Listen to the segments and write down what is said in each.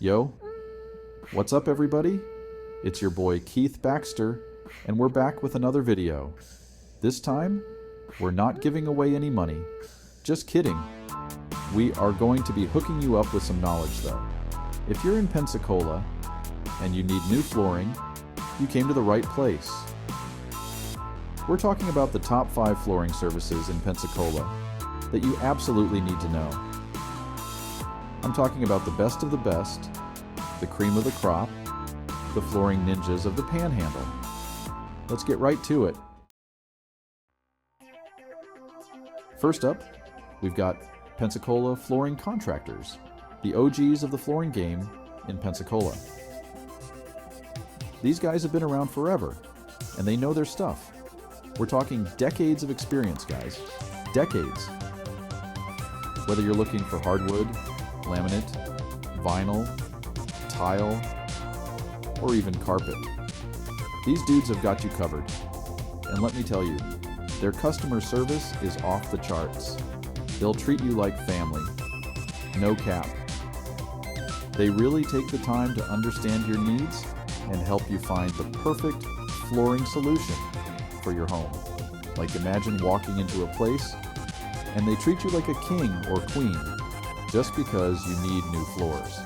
Yo, what's up everybody? It's your boy Keith Baxter, and we're back with another video. This time, we're not giving away any money. Just kidding. We are going to be hooking you up with some knowledge though. If you're in Pensacola and you need new flooring, you came to the right place. We're talking about the top 5 flooring services in Pensacola that you absolutely need to know. I'm talking about the best of the best, the cream of the crop, the flooring ninjas of the Panhandle. Let's get right to it. First up, we've got Pensacola Flooring Contractors, the OGs of the flooring game in Pensacola. These guys have been around forever, and they know their stuff. We're talking decades of experience, guys. Decades. Whether you're looking for hardwood, laminate, vinyl, tile, or even carpet, these dudes have got you covered. And let me tell you, their customer service is off the charts. They'll treat you like family. No cap. They really take the time to understand your needs and help you find the perfect flooring solution for your home. Like imagine walking into a place and they treat you like a king or queen just because you need new floors.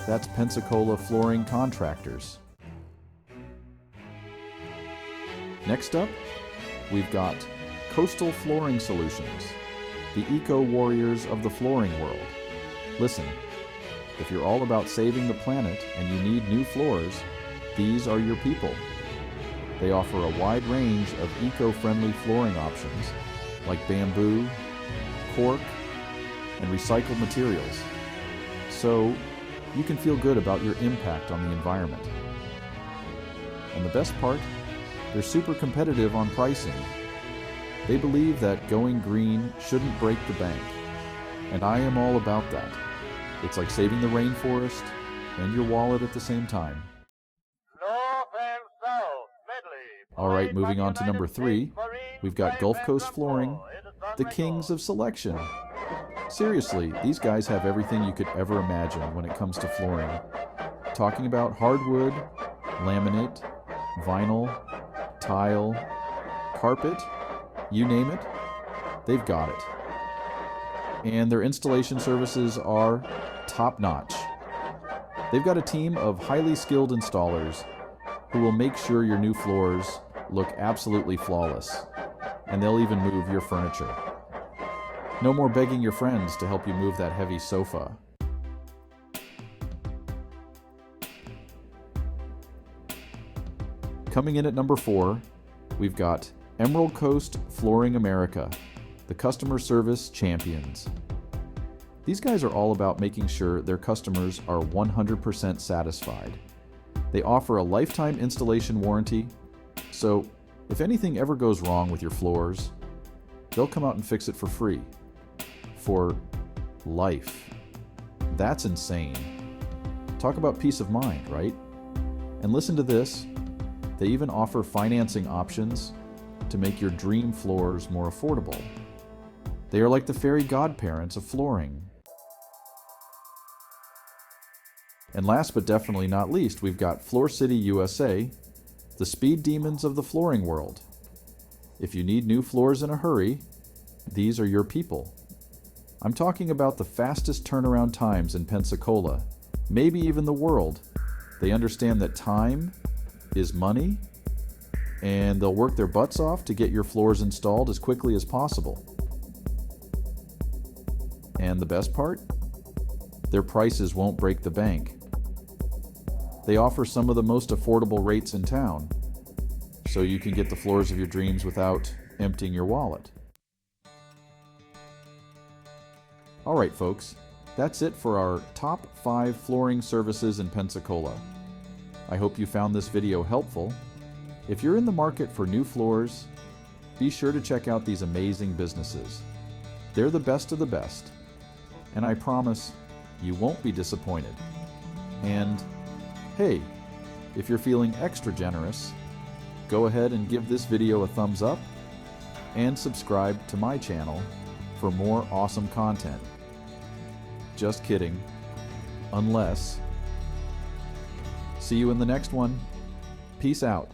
That's Pensacola Flooring Contractors. Next up, we've got Coastal Flooring Solutions, the eco-warriors of the flooring world. Listen, if you're all about saving the planet and you need new floors, these are your people. They offer a wide range of eco-friendly flooring options like bamboo, cork, and recycled materials, so you can feel good about your impact on the environment. And the best part, they're super competitive on pricing. They believe that going green shouldn't break the bank, and I am all about that. It's like saving the rainforest and your wallet at the same time. Alright, moving on to number 3, we've got Gulf Coast Flooring, the kings of selection. Seriously, these guys have everything you could ever imagine when it comes to flooring. Talking about hardwood, laminate, vinyl, tile, carpet, you name it, they've got it. And their installation services are top-notch. They've got a team of highly skilled installers who will make sure your new floors look absolutely flawless, and they'll even move your furniture. No more begging your friends to help you move that heavy sofa. Coming in at number 4, we've got Emerald Coast Flooring America, the customer service champions. These guys are all about making sure their customers are 100% satisfied. They offer a lifetime installation warranty, so if anything ever goes wrong with your floors, they'll come out and fix it for free. For life. That's insane. Talk about peace of mind, right? And listen to this, they even offer financing options to make your dream floors more affordable. They are like the fairy godparents of flooring. And last but definitely not least, we've got Floor City USA, the speed demons of the flooring world. If you need new floors in a hurry, these are your people. I'm talking about the fastest turnaround times in Pensacola, maybe even the world. They understand that time is money, and they'll work their butts off to get your floors installed as quickly as possible. And the best part? Their prices won't break the bank. They offer some of the most affordable rates in town, so you can get the floors of your dreams without emptying your wallet. Alright folks, that's it for our top 5 flooring services in Pensacola. I hope you found this video helpful. If you're in the market for new floors, be sure to check out these amazing businesses. They're the best of the best, and I promise you won't be disappointed. And hey, if you're feeling extra generous, go ahead and give this video a thumbs up and subscribe to my channel for more awesome content. Just kidding. Unless See you in the next one. Peace out.